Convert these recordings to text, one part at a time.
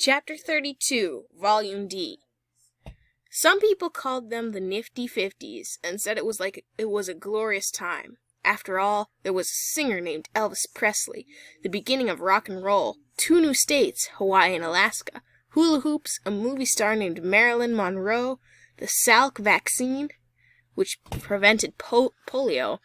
Chapter 32, Volume D. Some people called them the Nifty Fifties and said it was a glorious time. After all, there was a singer named Elvis Presley, the beginning of rock and roll, 2 new states, Hawaii and Alaska, hula hoops, a movie star named Marilyn Monroe, the Salk vaccine, which prevented polio,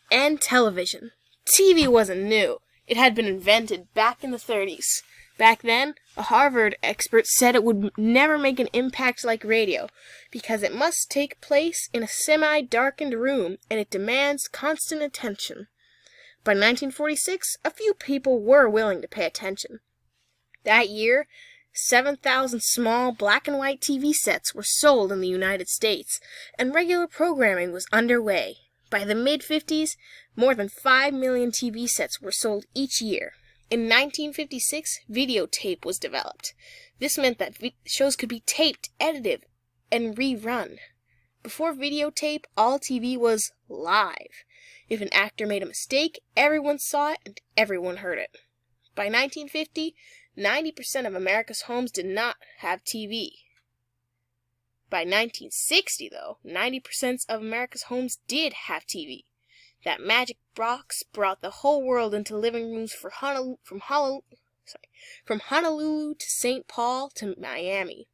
and television. TV wasn't new. It had been invented back in the 30s. Back then, a Harvard expert said it would never make an impact like radio because it must take place in a semi-darkened room and it demands constant attention. By 1946, a few people were willing to pay attention. That year, 7,000 small black and white TV sets were sold in the United States, and regular programming was underway. By the mid-50s, more than 5 million TV sets were sold each year. In 1956, videotape was developed. This meant that shows could be taped, edited, and rerun. Before videotape, all TV was live. If an actor made a mistake, everyone saw it and everyone heard it. By 1950, 90% of America's homes did not have TV. By 1960, though, 90% of America's homes did have TV. That magic box brought the whole world into living rooms from Honolulu to St. Paul to Miami.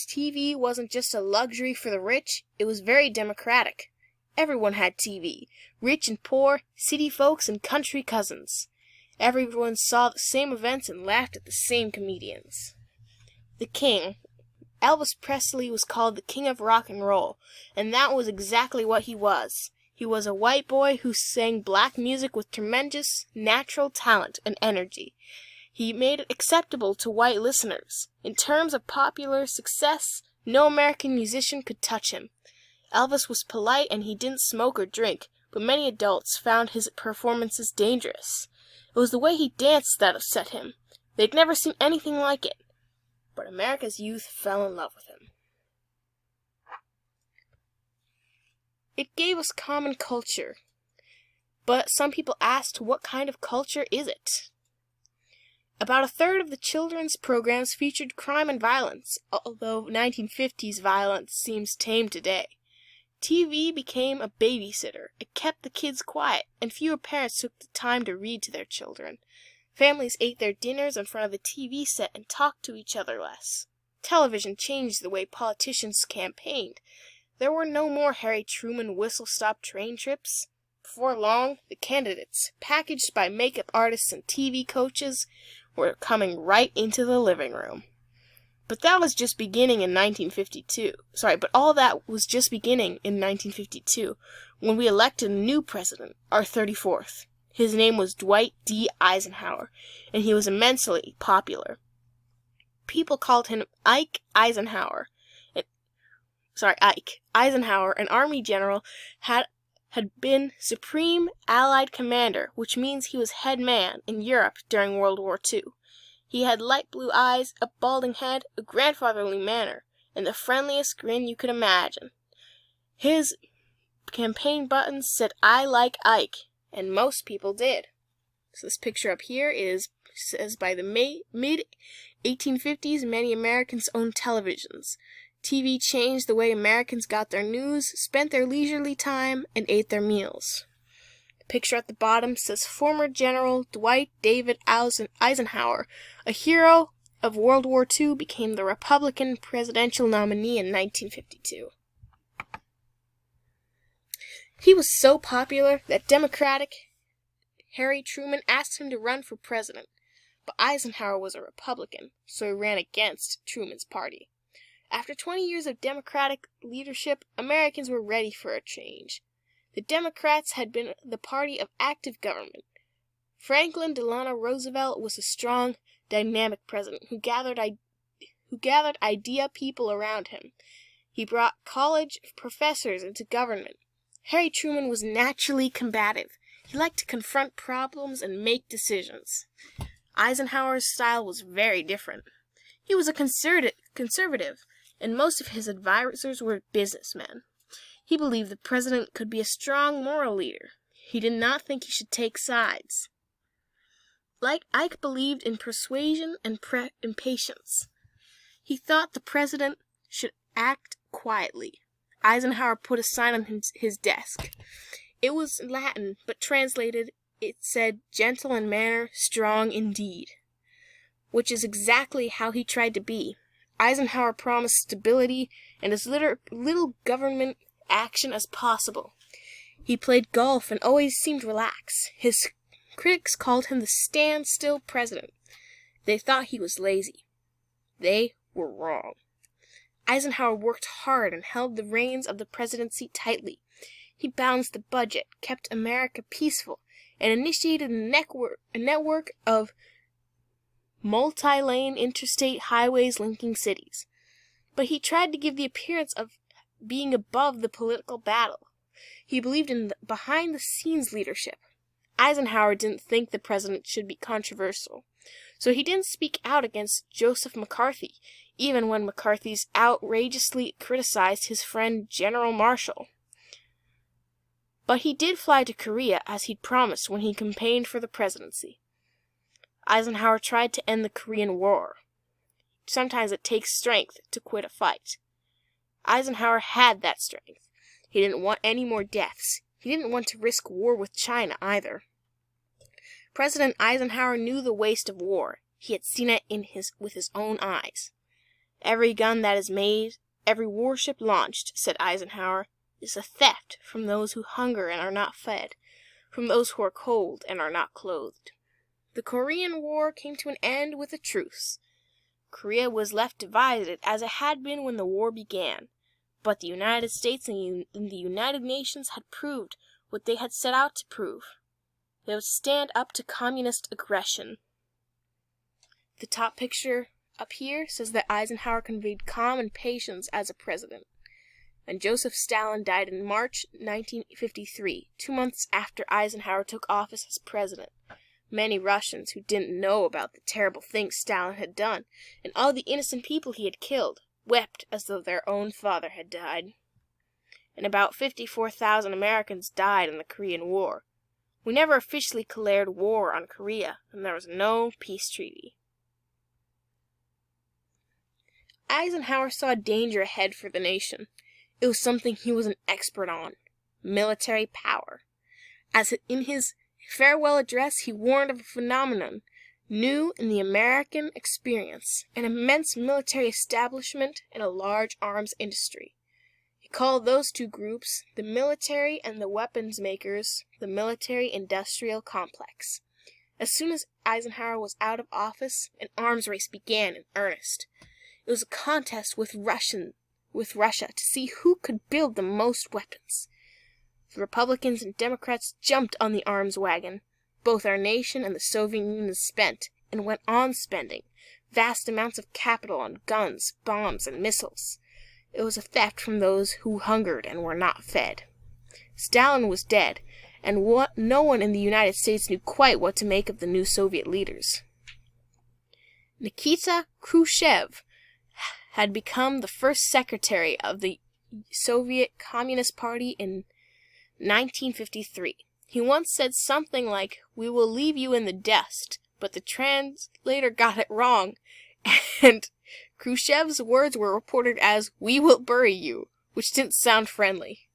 TV wasn't just a luxury for the rich, it was very democratic. Everyone had TV, rich and poor, city folks and country cousins. Everyone saw the same events and laughed at the same comedians. The King. Elvis Presley was called the King of Rock and Roll, and that was exactly what he was. He was a white boy who sang black music with tremendous natural talent and energy. He made it acceptable to white listeners. In terms of popular success, no American musician could touch him. Elvis was polite and he didn't smoke or drink, but many adults found his performances dangerous. It was the way he danced that upset him. They'd never seen anything like it. But America's youth fell in love with him. It gave us common culture. But some people asked, what kind of culture is it? About a third of the children's programs featured crime and violence, although 1950s violence seems tame today. TV became a babysitter. It kept the kids quiet, and fewer parents took the time to read to their children. Families ate their dinners in front of the TV set and talked to each other less. Television changed the way politicians campaigned. There were no more Harry Truman whistle-stop train trips. Before long, the candidates, packaged by makeup artists and TV coaches, were coming right into the living room. But that was just beginning in 1952. But all that was just beginning in 1952, when we elected a new president, our 34th. His name was Dwight D. Eisenhower, and he was immensely popular. People called him Ike Eisenhower. Ike Eisenhower, an army general, had been Supreme Allied Commander, which means he was head man in Europe during World War II. He had light blue eyes, a balding head, a grandfatherly manner, and the friendliest grin you could imagine. His campaign buttons said, "I like Ike," and most people did. So this picture up here says by the mid-1850s, many Americans owned televisions. TV changed the way Americans got their news, spent their leisurely time, and ate their meals. The picture at the bottom says former General Dwight David Eisenhower, a hero of World War II, became the Republican presidential nominee in 1952. He was so popular that Democratic Harry Truman asked him to run for president, but Eisenhower was a Republican, so he ran against Truman's party. After 20 years of Democratic leadership, Americans were ready for a change. The Democrats had been the party of active government. Franklin Delano Roosevelt was a strong, dynamic president who gathered idea people around him. He brought college professors into government. Harry Truman was naturally combative. He liked to confront problems and make decisions. Eisenhower's style was very different. He was a conservative, and most of his advisors were businessmen. He believed the president could be a strong moral leader. He did not think he should take sides. Like Ike believed in persuasion and patience. He thought the president should act quietly. Eisenhower put a sign on his desk. It was Latin, but translated, it said, "Gentle in manner, strong in deed," which is exactly how he tried to be. Eisenhower promised stability and as little government action as possible. He played golf and always seemed relaxed. His critics called him the stand-still president. They thought he was lazy. They were wrong. Eisenhower worked hard and held the reins of the presidency tightly. He balanced the budget, kept America peaceful, and initiated a network of multi-lane interstate highways linking cities. But he tried to give the appearance of being above the political battle. He believed in behind-the-scenes leadership. Eisenhower didn't think the president should be controversial, so he didn't speak out against Joseph McCarthy, even when McCarthy's outrageously criticized his friend General Marshall. But he did fly to Korea as he'd promised when he campaigned for the presidency. Eisenhower tried to end the Korean War. Sometimes it takes strength to quit a fight. Eisenhower had that strength. He didn't want any more deaths. He didn't want to risk war with China either. President Eisenhower knew the waste of war. He had seen it with his own eyes. "Every gun that is made, every warship launched," said Eisenhower, "is a theft from those who hunger and are not fed, from those who are cold and are not clothed." The Korean War came to an end with a truce. Korea was left divided as it had been when the war began, but the United States and the United Nations had proved what they had set out to prove. They would stand up to communist aggression. The top picture up here says that Eisenhower conveyed calm and patience as a president. And Joseph Stalin died in March 1953, 2 months after Eisenhower took office as president. Many Russians who didn't know about the terrible things Stalin had done and all the innocent people he had killed wept as though their own father had died. And about 54,000 Americans died in the Korean War. We never officially declared war on Korea, and there was no peace treaty. Eisenhower saw danger ahead for the nation. It was something he was an expert on: military power. As in his farewell address, he warned of a phenomenon new in the American experience: an immense military establishment and a large arms industry. He called those two groups, the military and the weapons makers, the military-industrial complex. As soon as Eisenhower was out of office, an arms race began in earnest. It was a contest with Russia to see who could build the most weapons. The Republicans and Democrats jumped on the arms wagon. Both our nation and the Soviet Union spent, and went on spending, vast amounts of capital on guns, bombs, and missiles. It was a theft from those who hungered and were not fed. Stalin was dead, and no one in the United States knew quite what to make of the new Soviet leaders. Nikita Khrushchev had become the first secretary of the Soviet Communist Party in 1953. He once said something like, "We will leave you in the dust," but the translator got it wrong, and Khrushchev's words were reported as, "We will bury you," which didn't sound friendly.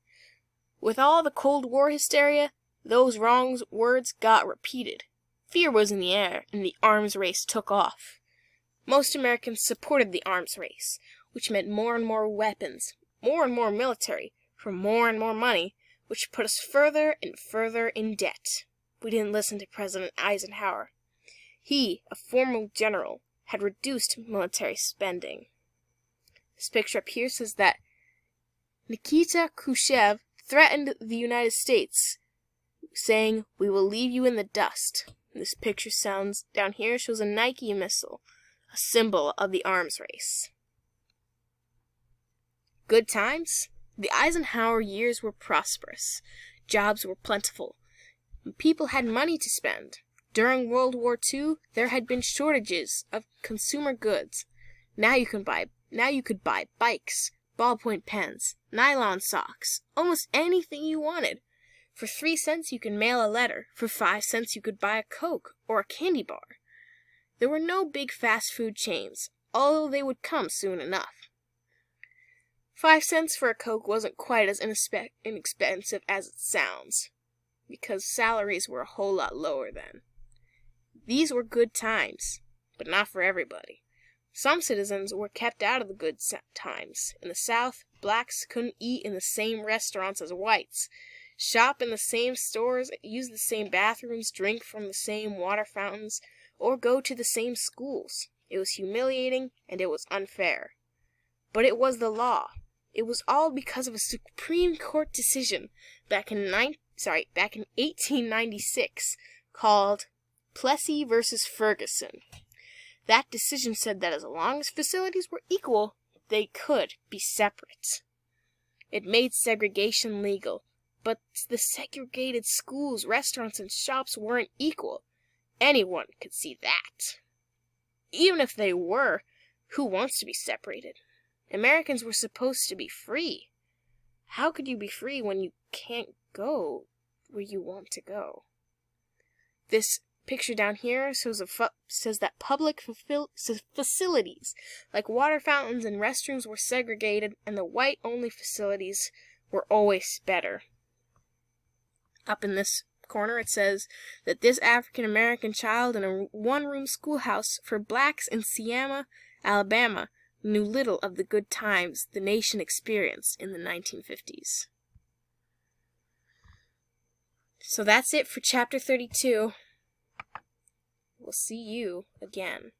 With all the Cold War hysteria, those wrong words got repeated. Fear was in the air, and the arms race took off. Most Americans supported the arms race, which meant more and more weapons, more and more military, for more and more money, which put us further and further in debt. We didn't listen to President Eisenhower. He, a former general, had reduced military spending. This picture up here says that Nikita Khrushchev threatened the United States, saying, "We will leave you in the dust." And this picture down here shows a Nike missile, a symbol of the arms race. Good times? The Eisenhower years were prosperous. Jobs were plentiful. People had money to spend. During World War II, there had been shortages of consumer goods. Now you could buy bikes, ballpoint pens, nylon socks, almost anything you wanted. For 3 cents you could mail a letter. For 5 cents you could buy a Coke or a candy bar. There were no big fast food chains, although they would come soon enough. 5 cents for a Coke wasn't quite as inexpensive as it sounds, because salaries were a whole lot lower then. These were good times, but not for everybody. Some citizens were kept out of the good times. In the South, blacks couldn't eat in the same restaurants as whites, shop in the same stores, use the same bathrooms, drink from the same water fountains, or go to the same schools. It was humiliating and it was unfair. But it was the law. It was all because of a Supreme Court decision back in 1896 called Plessy versus Ferguson. That decision said that as long as facilities were equal, they could be separate. It made segregation legal, but the segregated schools, restaurants, and shops weren't equal. Anyone could see that. Even if they were, who wants to be separated? Americans were supposed to be free. How could you be free when you can't go where you want to go? This picture down here says that public facilities like water fountains and restrooms were segregated, and the white-only facilities were always better. Up in this corner it says that this African-American child in a one-room schoolhouse for blacks in Selma, Alabama, knew little of the good times the nation experienced in the 1950s. So that's it for Chapter 32. We'll see you again.